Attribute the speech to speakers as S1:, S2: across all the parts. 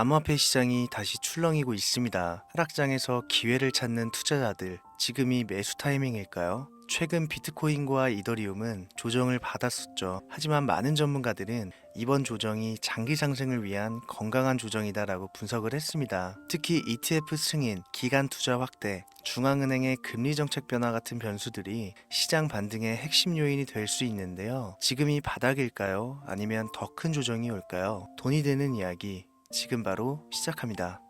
S1: 암호화폐 시장이 다시 출렁이고 있습니다. 하락장에서 기회를 찾는 투자자들, 지금이 매수 타이밍일까요? 최근 비트코인과 이더리움은 조정을 받았었죠. 하지만 많은 전문가들은 이번 조정이 장기 상승을 위한 건강한 조정이다라고 분석을 했습니다. 특히 ETF 승인, 기간 투자 확대, 중앙은행의 금리 정책 변화 같은 변수들이 시장 반등의 핵심 요인이 될 수 있는데요. 지금이 바닥일까요? 아니면 더 큰 조정이 올까요? 돈이 되는 이야기 지금 바로 시작합니다.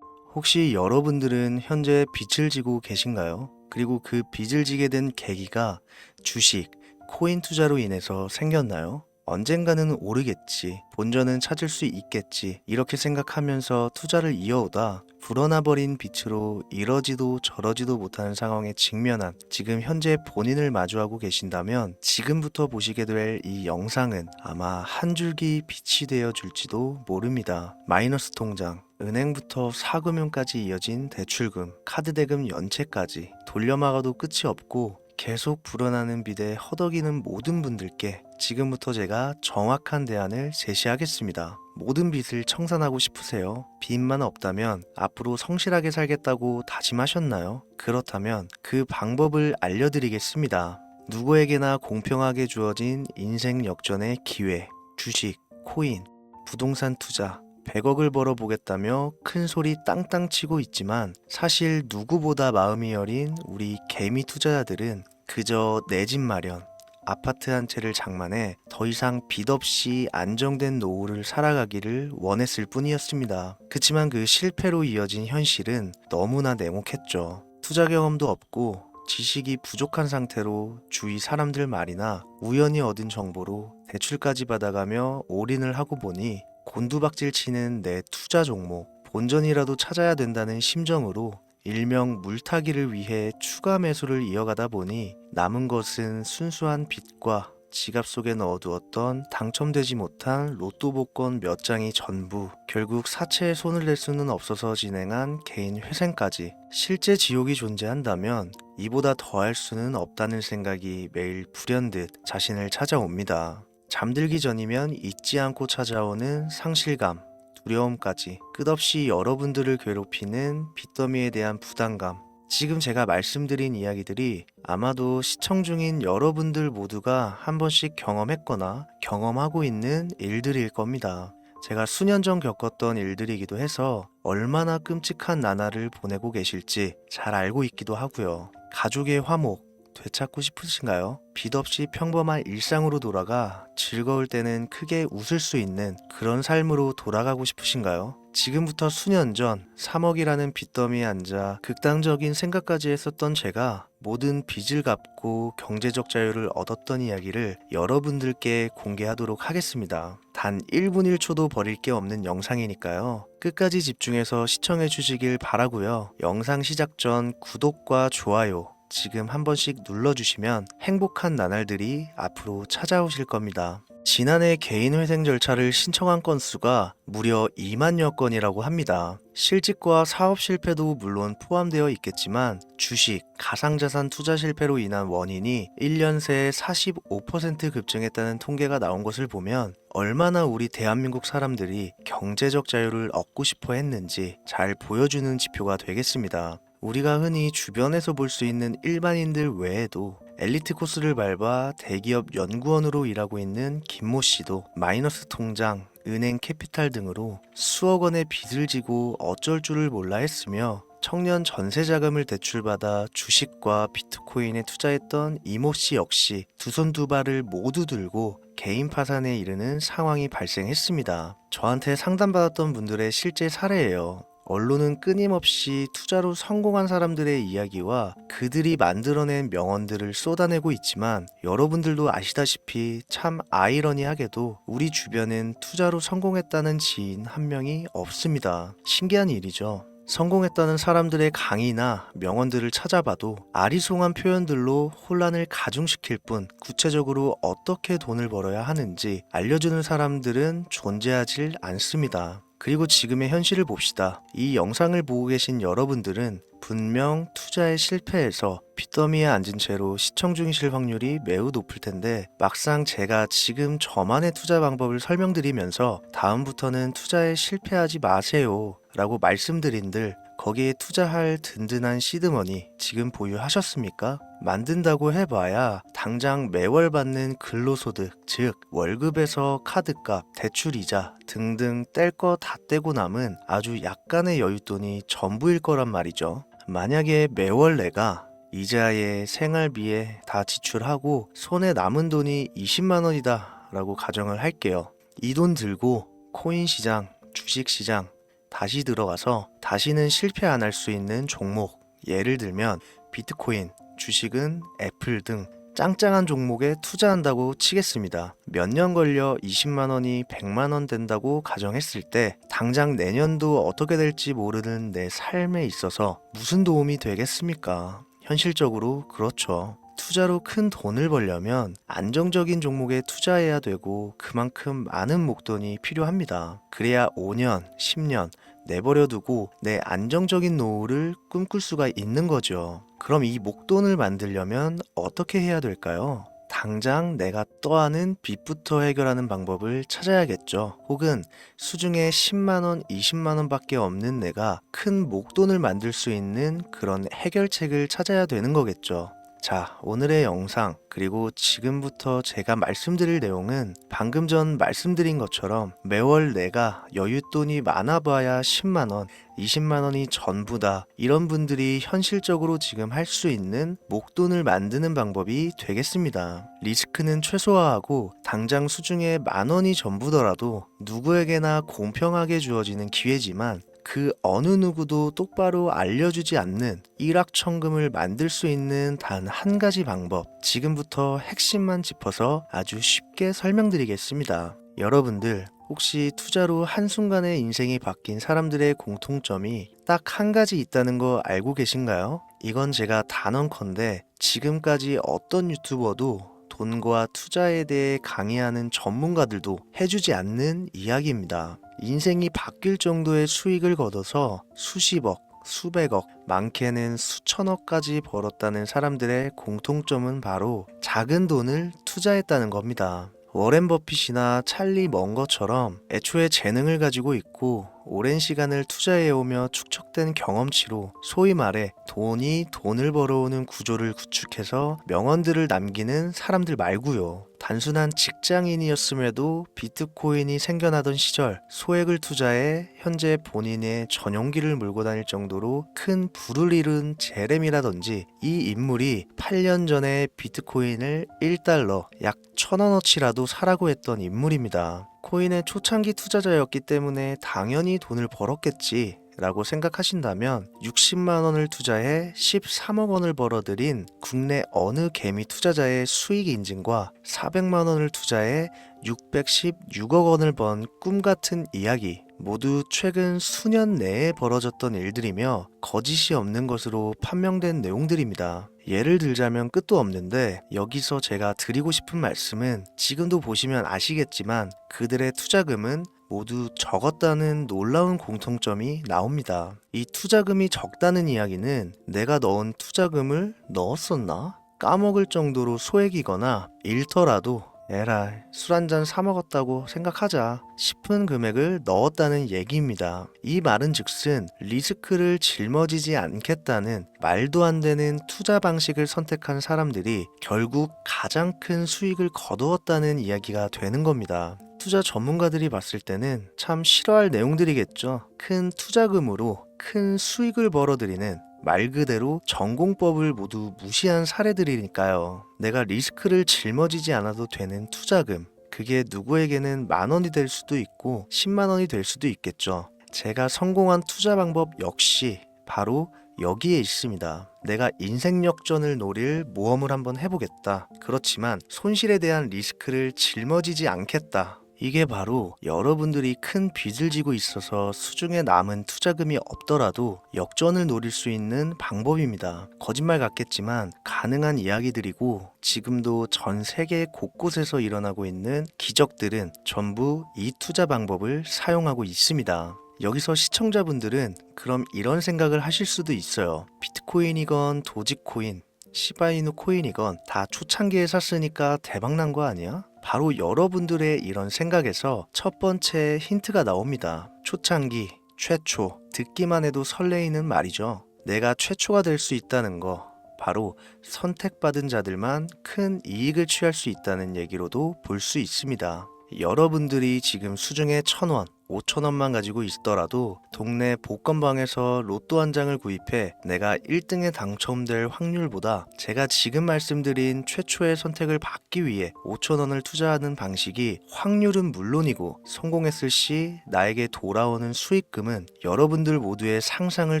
S1: 혹시 여러분들은 현재 빚을 지고 계신가요? 그리고 그 빚을 지게 된 계기가 주식, 코인 투자로 인해서 생겼나요? 언젠가는 오르겠지, 본전은 찾을 수 있겠지, 이렇게 생각하면서 투자를 이어오다 불어나버린 빚으로 이러지도 저러지도 못하는 상황에 직면한 지금 현재 본인을 마주하고 계신다면 지금부터 보시게 될 이 영상은 아마 한 줄기 빛이 되어 줄지도 모릅니다. 마이너스 통장, 은행부터 사금융까지 이어진 대출금, 카드 대금 연체까지 돌려막아도 끝이 없고 계속 불어나는 빚에 허덕이는 모든 분들께 지금부터 제가 정확한 대안을 제시하겠습니다. 모든 빚을 청산하고 싶으세요? 빚만 없다면 앞으로 성실하게 살겠다고 다짐하셨나요? 그렇다면 그 방법을 알려드리겠습니다. 누구에게나 공평하게 주어진 인생 역전의 기회, 주식, 코인, 부동산 투자, 100억을 벌어보겠다며 큰 소리 땅땅 치고 있지만 사실 누구보다 마음이 여린 우리 개미 투자자들은 그저 내 집 마련, 아파트 한 채를 장만해 더 이상 빚 없이 안정된 노후를 살아가기를 원했을 뿐이었습니다. 그치만 그 실패로 이어진 현실은 너무나 냉혹했죠. 투자 경험도 없고 지식이 부족한 상태로 주위 사람들 말이나 우연히 얻은 정보로 대출까지 받아가며 올인을 하고 보니 곤두박질 치는 내 투자 종목, 본전이라도 찾아야 된다는 심정으로 일명 물타기를 위해 추가 매수를 이어가다 보니 남은 것은 순수한 빚과 지갑 속에 넣어두었던 당첨되지 못한 로또 복권 몇 장이 전부, 결국 사채에 손을 댈 수는 없어서 진행한 개인 회생까지. 실제 지옥이 존재한다면 이보다 더할 수는 없다는 생각이 매일 불현듯 자신을 찾아옵니다. 잠들기 전이면 잊지 않고 찾아오는 상실감, 두려움까지 끝없이 여러분들을 괴롭히는 빚더미에 대한 부담감. 지금 제가 말씀드린 이야기들이 아마도 시청 중인 여러분들 모두가 한 번씩 경험했거나 경험하고 있는 일들일 겁니다. 제가 수년 전 겪었던 일들이기도 해서 얼마나 끔찍한 나날을 보내고 계실지 잘 알고 있기도 하고요. 가족의 화목, 되찾고 싶으신가요? 빚 없이 평범한 일상으로 돌아가 즐거울 때는 크게 웃을 수 있는 그런 삶으로 돌아가고 싶으신가요? 지금부터 수년 전 3억이라는 빚더미에 앉아 극단적인 생각까지 했었던 제가 모든 빚을 갚고 경제적 자유를 얻었던 이야기를 여러분들께 공개하도록 하겠습니다. 단 1분 1초도 버릴 게 없는 영상이니까요. 끝까지 집중해서 시청해 주시길 바라고요. 영상 시작 전 구독과 좋아요 지금 한 번씩 눌러주시면 행복한 나날들이 앞으로 찾아오실 겁니다. 지난해 개인 회생 절차를 신청한 건수가 무려 2만여 건이라고 합니다. 실직과 사업 실패도 물론 포함되어 있겠지만 주식, 가상자산 투자 실패로 인한 원인이 1년 새에 45% 급증했다는 통계가 나온 것을 보면 얼마나 우리 대한민국 사람들이 경제적 자유를 얻고 싶어 했는지 잘 보여주는 지표가 되겠습니다. 우리가 흔히 주변에서 볼 수 있는 일반인들 외에도 엘리트 코스를 밟아 대기업 연구원으로 일하고 있는 김모 씨도 마이너스 통장, 은행 캐피탈 등으로 수억 원의 빚을 지고 어쩔 줄을 몰라 했으며 청년 전세 자금을 대출받아 주식과 비트코인에 투자했던 이모 씨 역시 두 손 두 발을 모두 들고 개인 파산에 이르는 상황이 발생했습니다. 저한테 상담받았던 분들의 실제 사례예요. 언론은 끊임없이 투자로 성공한 사람들의 이야기와 그들이 만들어낸 명언들을 쏟아내고 있지만 여러분들도 아시다시피 참 아이러니하게도 우리 주변엔 투자로 성공했다는 지인 한 명이 없습니다. 신기한 일이죠. 성공했다는 사람들의 강의나 명언들을 찾아봐도 아리송한 표현들로 혼란을 가중시킬 뿐 구체적으로 어떻게 돈을 벌어야 하는지 알려주는 사람들은 존재하질 않습니다. 그리고 지금의 현실을 봅시다. 이 영상을 보고 계신 여러분들은 분명 투자에 실패해서 빚더미에 앉은 채로 시청 중이실 확률이 매우 높을 텐데, 막상 제가 지금 저만의 투자 방법을 설명드리면서 다음부터는 투자에 실패하지 마세요 라고 말씀드린들, 거기에 투자할 든든한 시드머니 지금 보유하셨습니까? 만든다고 해봐야 당장 매월 받는 근로소득, 즉 월급에서 카드값, 대출이자 등등 뗄 거 다 떼고 남은 아주 약간의 여윳돈이 전부일 거란 말이죠. 만약에 매월 내가 이자에 생활비에 다 지출하고 손에 남은 돈이 20만 원이다 라고 가정을 할게요. 이 돈 들고 코인 시장, 주식 시장 다시 들어가서 다시는 실패 안 할 수 있는 종목, 예를 들면 비트코인, 주식은 애플 등 짱짱한 종목에 투자한다고 치겠습니다. 몇 년 걸려 20만 원이 100만 원 된다고 가정했을 때 당장 내년도 어떻게 될지 모르는 내 삶에 있어서 무슨 도움이 되겠습니까? 현실적으로 그렇죠. 투자로 큰 돈을 벌려면 안정적인 종목에 투자해야 되고 그만큼 많은 목돈이 필요합니다. 그래야 5년, 10년 내버려 두고 내 안정적인 노후를 꿈꿀 수가 있는 거죠. 그럼 이 목돈을 만들려면 어떻게 해야 될까요? 당장 내가 떠안은 빚부터 해결하는 방법을 찾아야겠죠. 혹은 수중에 10만원, 20만원 밖에 없는 내가 큰 목돈을 만들 수 있는 그런 해결책을 찾아야 되는 거겠죠. 자, 오늘의 영상 그리고 지금부터 제가 말씀드릴 내용은 방금 전 말씀드린 것처럼 매월 내가 여윳돈이 많아봐야 10만원, 20만원이 전부다, 이런 분들이 현실적으로 지금 할 수 있는 목돈을 만드는 방법이 되겠습니다. 리스크는 최소화하고 당장 수중에 만원이 전부더라도 누구에게나 공평하게 주어지는 기회지만 그 어느 누구도 똑바로 알려주지 않는 일확천금을 만들 수 있는 단 한 가지 방법, 지금부터 핵심만 짚어서 아주 쉽게 설명드리겠습니다. 여러분들 혹시 투자로 한순간에 인생이 바뀐 사람들의 공통점이 딱 한 가지 있다는 거 알고 계신가요? 이건 제가 단언컨대 지금까지 어떤 유튜버도 돈과 투자에 대해 강의하는 전문가들도 해주지 않는 이야기입니다. 인생이 바뀔 정도의 수익을 거둬서 수십억, 수백억, 많게는 수천억까지 벌었다는 사람들의 공통점은 바로 작은 돈을 투자했다는 겁니다. 워렌 버핏이나 찰리 먼거처럼 애초에 재능을 가지고 있고 오랜 시간을 투자해오며 축적된 경험치로 소위 말해 돈이 돈을 벌어오는 구조를 구축해서 명언들을 남기는 사람들 말고요. 단순한 직장인이었음에도 비트코인이 생겨나던 시절 소액을 투자해 현재 본인의 전용기를 몰고 다닐 정도로 큰 부를 이룬 제렘이라든지, 이 인물이 8년 전에 비트코인을 1달러 약 1,000원어치라도 사라고 했던 인물입니다. 코인의 초창기 투자자였기 때문에 당연히 돈을 벌었겠지 라고 생각하신다면 60만원을 투자해 13억 원을 벌어들인 국내 어느 개미 투자자의 수익 인증과 400만원을 투자해 616억 원을 번 꿈같은 이야기, 모두 최근 수년 내에 벌어졌던 일들이며 거짓이 없는 것으로 판명된 내용들입니다. 예를 들자면 끝도 없는데, 여기서 제가 드리고 싶은 말씀은 지금도 보시면 아시겠지만 그들의 투자금은 모두 적었다는 놀라운 공통점이 나옵니다. 이 투자금이 적다는 이야기는 내가 넣은 투자금을 넣었었나? 까먹을 정도로 소액이거나 잃더라도 에라 술 한잔 사 먹었다고 생각하자 싶은 금액을 넣었다는 얘기입니다. 이 말은 즉슨 리스크를 짊어지지 않겠다는 말도 안 되는 투자 방식을 선택한 사람들이 결국 가장 큰 수익을 거두었다는 이야기가 되는 겁니다. 투자 전문가들이 봤을 때는 참 싫어할 내용들이겠죠. 큰 투자금으로 큰 수익을 벌어들이는 말 그대로 전공법을 모두 무시한 사례들이니까요. 내가 리스크를 짊어지지 않아도 되는 투자금, 그게 누구에게는 만원이 될 수도 있고 10만원이 될 수도 있겠죠. 제가 성공한 투자 방법 역시 바로 여기에 있습니다. 내가 인생 역전을 노릴 모험을 한번 해보겠다. 그렇지만 손실에 대한 리스크를 짊어지지 않겠다. 이게 바로 여러분들이 큰 빚을 지고 있어서 수중에 남은 투자금이 없더라도 역전을 노릴 수 있는 방법입니다. 거짓말 같겠지만 가능한 이야기들이고 지금도 전 세계 곳곳에서 일어나고 있는 기적들은 전부 이 투자 방법을 사용하고 있습니다. 여기서 시청자분들은 그럼 이런 생각을 하실 수도 있어요. 비트코인이건 도지코인, 시바이누 코인이건 다 초창기에 샀으니까 대박난 거 아니야? 바로 여러분들의 이런 생각에서 첫 번째 힌트가 나옵니다. 초창기, 최초, 듣기만 해도 설레이는 말이죠. 내가 최초가 될 수 있다는 거, 바로 선택받은 자들만 큰 이익을 취할 수 있다는 얘기로도 볼 수 있습니다. 여러분들이 지금 수중에 1,000원, 5,000원만 가지고 있더라도 동네 복권방에서 로또 한 장을 구입해 내가 1등에 당첨될 확률보다 제가 지금 말씀드린 최초의 선택을 받기 위해 5,000원을 투자하는 방식이 확률은 물론이고 성공했을 시 나에게 돌아오는 수익금은 여러분들 모두의 상상을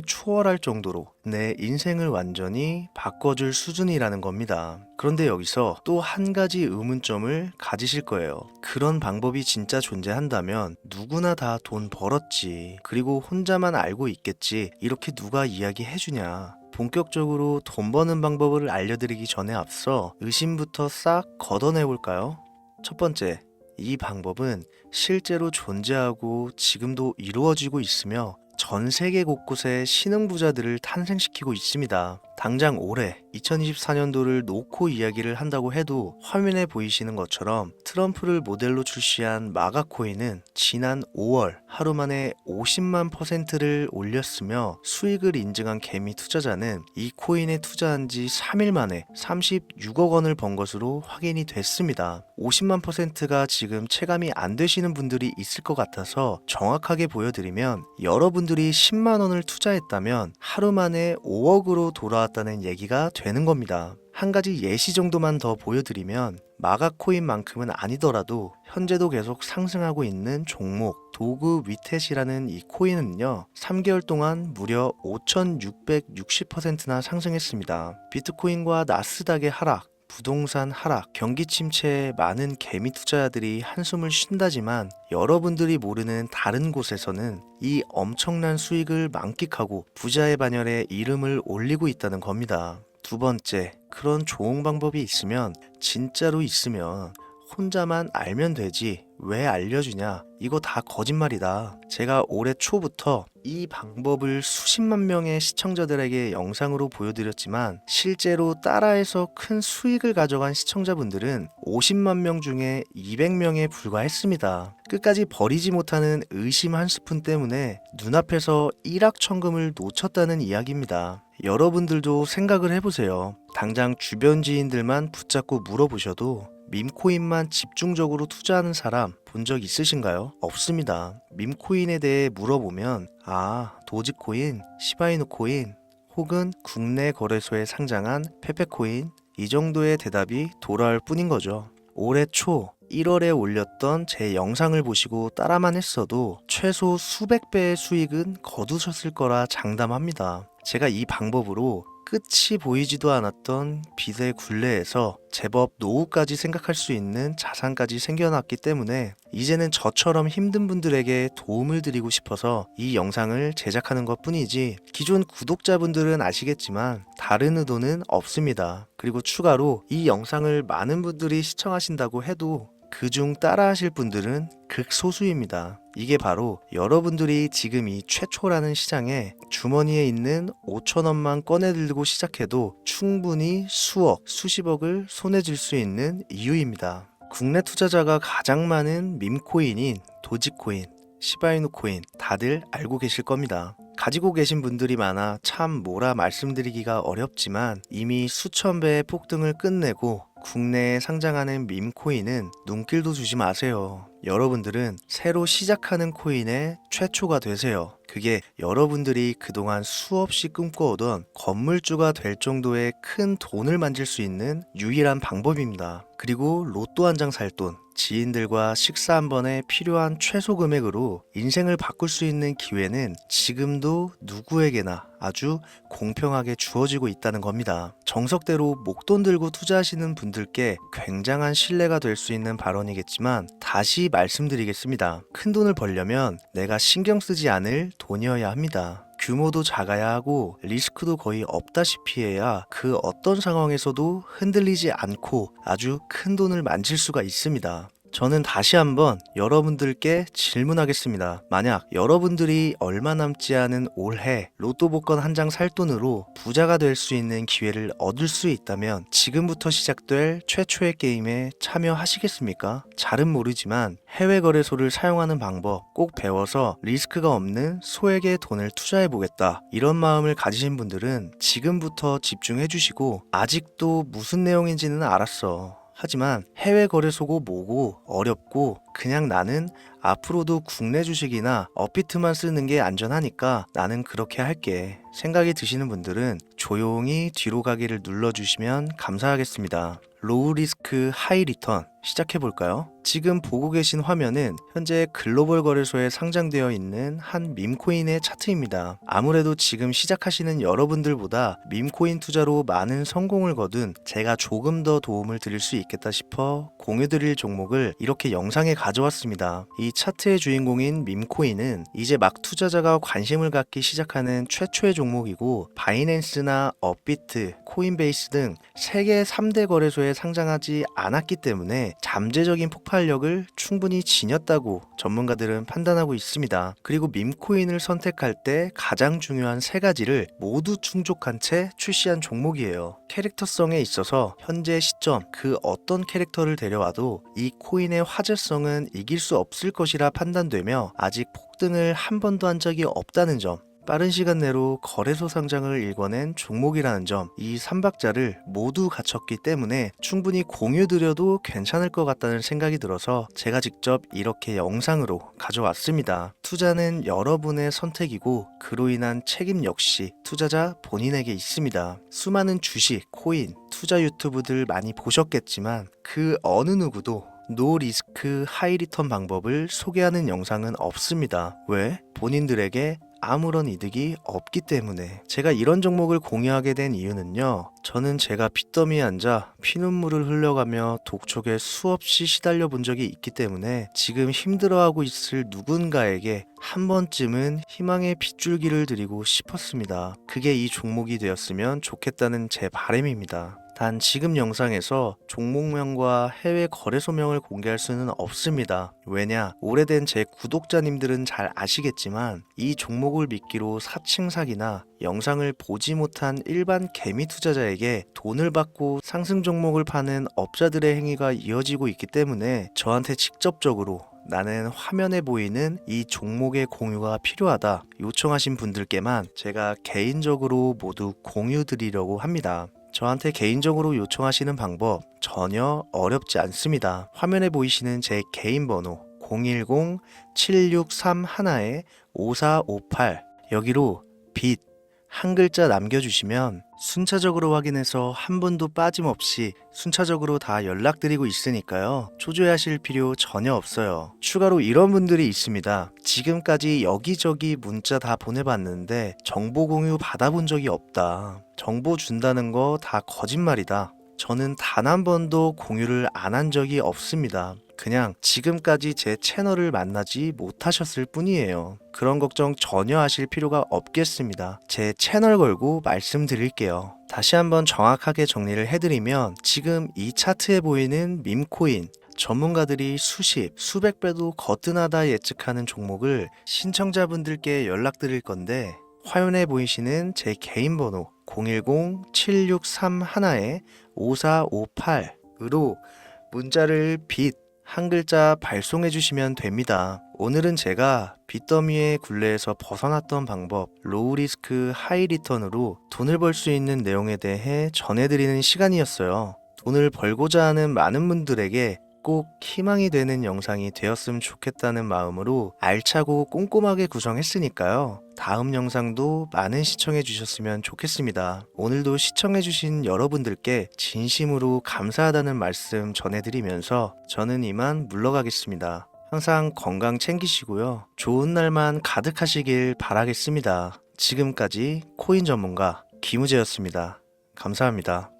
S1: 초월할 정도로 내 인생을 완전히 바꿔줄 수준이라는 겁니다. 그런데 여기서 또 한 가지 의문점을 가지실 거예요. 그런 방법이 진짜 존재한다면 누구나 다 돈 벌었지. 그리고 혼자만 알고 있겠지. 이렇게 누가 이야기해주냐. 본격적으로 돈 버는 방법을 알려드리기 전에 앞서 의심부터 싹 걷어내볼까요? 첫 번째, 이 방법은 실제로 존재하고 지금도 이루어지고 있으며 전 세계 곳곳에 신흥부자들을 탄생시키고 있습니다. 당장 올해 2024년도를 놓고 이야기를 한다고 해도 화면에 보이시는 것처럼 트럼프를 모델로 출시한 마가코인은 지난 5월 하루 만에 50만 %를 올렸으며 수익을 인증한 개미 투자자는 이 코인에 투자한 지 3일 만에 36억 원을 번 것으로 확인이 됐습니다. 50만 %가 지금 체감이 안 되시는 분들이 있을 것 같아서 정확하게 보여드리면 여러분들이 10만 원을 투자했다면 하루 만에 5억으로 돌아왔다는 얘기가 되는 겁니다. 한 가지 예시 정도만 더 보여드리면 마가코인만큼은 아니더라도 현재도 계속 상승하고 있는 종목 도구 위텟이라는 이 코인은요 3개월 동안 무려 5,660%나 상승했습니다. 비트코인과 나스닥의 하락, 부동산 하락, 경기 침체에 많은 개미 투자자들이 한숨을 쉰다지만 여러분들이 모르는 다른 곳에서는 이 엄청난 수익을 만끽하고 부자의 반열에 이름을 올리고 있다는 겁니다. 두 번째, 그런 좋은 방법이 있으면 진짜로 있으면 혼자만 알면 되지 왜 알려주냐, 이거 다 거짓말이다. 제가 올해 초부터 이 방법을 수십만 명의 시청자들에게 영상으로 보여드렸지만 실제로 따라해서 큰 수익을 가져간 시청자분들은 50만 명 중에 200명에 불과했습니다. 끝까지 버리지 못하는 의심 한 스푼 때문에 눈앞에서 일확천금을 놓쳤다는 이야기입니다. 여러분들도 생각을 해보세요. 당장 주변 지인들만 붙잡고 물어보셔도 밈코인만 집중적으로 투자하는 사람 본 적 있으신가요? 없습니다. 밈코인에 대해 물어보면 도지코인, 시바이누 코인 혹은 국내 거래소에 상장한 페페코인 이 정도의 대답이 돌아올 뿐인 거죠. 올해 초 1월에 올렸던 제 영상을 보시고 따라만 했어도 최소 수백 배의 수익은 거두셨을 거라 장담합니다. 제가 이 방법으로 끝이 보이지도 않았던 빚의 굴레에서 제법 노후까지 생각할 수 있는 자산까지 생겨났기 때문에 이제는 저처럼 힘든 분들에게 도움을 드리고 싶어서 이 영상을 제작하는 것 뿐이지 기존 구독자분들은 아시겠지만 다른 의도는 없습니다. 그리고 추가로 이 영상을 많은 분들이 시청하신다고 해도 그중 따라하실 분들은 극소수입니다. 이게 바로 여러분들이 지금 이 최초라는 시장에 주머니에 있는 5,000원만 꺼내들고 시작해도 충분히 수억, 수십억을 손에 쥘 수 있는 이유입니다. 국내 투자자가 가장 많은 밈코인인 도지코인, 시바이누 코인 다들 알고 계실 겁니다. 가지고 계신 분들이 많아 참 뭐라 말씀드리기가 어렵지만 이미 수천 배의 폭등을 끝내고 국내에 상장하는 밈코인은 눈길도 주지 마세요. 여러분들은 새로 시작하는 코인의 최초가 되세요. 그게 여러분들이 그동안 수없이 꿈꿔오던 건물주가 될 정도의 큰 돈을 만질 수 있는 유일한 방법입니다. 그리고 로또 한 장 살 돈, 지인들과 식사 한 번에 필요한 최소 금액으로 인생을 바꿀 수 있는 기회는 지금도 누구에게나 아주 공평하게 주어지고 있다는 겁니다. 정석대로 목돈 들고 투자하시는 분들께 굉장한 신뢰가 될 수 있는 발언이겠지만 다시 말씀드리겠습니다. 큰 돈을 벌려면 내가 신경 쓰지 않을 돈이어야 합니다. 규모도 작아야 하고 리스크도 거의 없다시피 해야 그 어떤 상황에서도 흔들리지 않고 아주 큰 돈을 만질 수가 있습니다. 저는 다시 한번 여러분들께 질문하겠습니다. 만약 여러분들이 얼마 남지 않은 올해 로또 복권 한 장 살 돈으로 부자가 될 수 있는 기회를 얻을 수 있다면 지금부터 시작될 최초의 게임에 참여하시겠습니까? 잘은 모르지만 해외 거래소를 사용하는 방법 꼭 배워서 리스크가 없는 소액의 돈을 투자해 보겠다. 이런 마음을 가지신 분들은 지금부터 집중해 주시고 아직도 무슨 내용인지는 알았어. 하지만 해외 거래소고 뭐고 어렵고 그냥 나는 앞으로도 국내 주식이나 업비트만 쓰는 게 안전하니까 나는 그렇게 할게 생각이 드시는 분들은 조용히 뒤로 가기를 눌러주시면 감사하겠습니다. 로우 리스크 하이 리턴 시작해 볼까요? 지금 보고 계신 화면은 현재 글로벌 거래소에 상장되어 있는 한 밈코인의 차트입니다. 아무래도 지금 시작하시는 여러분들보다 밈코인 투자로 많은 성공을 거둔 제가 조금 더 도움을 드릴 수 있겠다 싶어 공유드릴 종목을 이렇게 영상에 가져왔습니다. 이 차트의 주인공인 밈코인은 이제 막 투자자가 관심을 갖기 시작하는 최초의 종목이고 바이낸스나 업비트, 코인베이스 등 세계 3대 거래소에 상장하지 않았기 때문에 잠재적인 폭발력을 충분히 지녔다고 전문가들은 판단하고 있습니다. 그리고 밈코인을 선택할 때 가장 중요한 세 가지를 모두 충족한 채 출시한 종목이에요. 캐릭터성에 있어서 현재 시점 그 어떤 캐릭터를 데려와도 이 코인의 화제성은 이길 수 없을 것이라 판단되며 아직 폭등을 한 번도 한 적이 없다는 점, 빠른 시간 내로 거래소 상장을 일궈낸 종목이라는 점, 이 3박자를 모두 갖췄기 때문에 충분히 공유드려도 괜찮을 것 같다는 생각이 들어서 제가 직접 이렇게 영상으로 가져왔습니다. 투자는 여러분의 선택이고 그로 인한 책임 역시 투자자 본인에게 있습니다. 수많은 주식, 코인, 투자 유튜브들 많이 보셨겠지만 그 어느 누구도 노 리스크 하이 리턴 방법을 소개하는 영상은 없습니다. 왜? 본인들에게 아무런 이득이 없기 때문에. 제가 이런 종목을 공유하게 된 이유는요, 저는 제가 빚더미에 앉아 피눈물을 흘려가며 독촉에 수없이 시달려 본 적이 있기 때문에 지금 힘들어하고 있을 누군가에게 한 번쯤은 희망의 빗줄기를 드리고 싶었습니다. 그게 이 종목이 되었으면 좋겠다는 제 바람입니다. 단 지금 영상에서 종목명과 해외 거래소명을 공개할 수는 없습니다. 왜냐? 오래된 제 구독자님들은 잘 아시겠지만 이 종목을 미끼로 사칭 사기나 영상을 보지 못한 일반 개미 투자자에게 돈을 받고 상승 종목을 파는 업자들의 행위가 이어지고 있기 때문에 저한테 직접적으로 나는 화면에 보이는 이 종목의 공유가 필요하다 요청하신 분들께만 제가 개인적으로 모두 공유 드리려고 합니다. 저한테 개인적으로 요청하시는 방법 전혀 어렵지 않습니다. 화면에 보이시는 제 개인 번호 010-7631-5458 여기로 빚 한 글자 남겨주시면 순차적으로 확인해서 한 분도 빠짐없이 순차적으로 다 연락드리고 있으니까요. 초조해하실 필요 전혀 없어요. 추가로 이런 분들이 있습니다. 지금까지 여기저기 문자 다 보내봤는데 정보 공유 받아본 적이 없다. 정보 준다는 거 다 거짓말이다. 저는 단 한 번도 공유를 안 한 적이 없습니다. 그냥 지금까지 제 채널을 만나지 못하셨을 뿐이에요. 그런 걱정 전혀 하실 필요가 없겠습니다. 제 채널 걸고 말씀드릴게요. 다시 한번 정확하게 정리를 해드리면 지금 이 차트에 보이는 밈코인 전문가들이 수십, 수백 배도 거뜬하다 예측하는 종목을 신청자분들께 연락드릴 건데 화면에 보이시는 제 개인 번호 010-7631-5458으로 문자를 빚 한 글자 발송해 주시면 됩니다. 오늘은 제가 빚더미의 굴레에서 벗어났던 방법, 로우 리스크 하이 리턴으로 돈을 벌 수 있는 내용에 대해 전해드리는 시간이었어요. 돈을 벌고자 하는 많은 분들에게 꼭 희망이 되는 영상이 되었으면 좋겠다는 마음으로 알차고 꼼꼼하게 구성했으니까요. 다음 영상도 많은 시청해 주셨으면 좋겠습니다. 오늘도 시청해 주신 여러분들께 진심으로 감사하다는 말씀 전해드리면서 저는 이만 물러가겠습니다. 항상 건강 챙기시고요. 좋은 날만 가득하시길 바라겠습니다. 지금까지 코인 전문가 김우재였습니다. 감사합니다.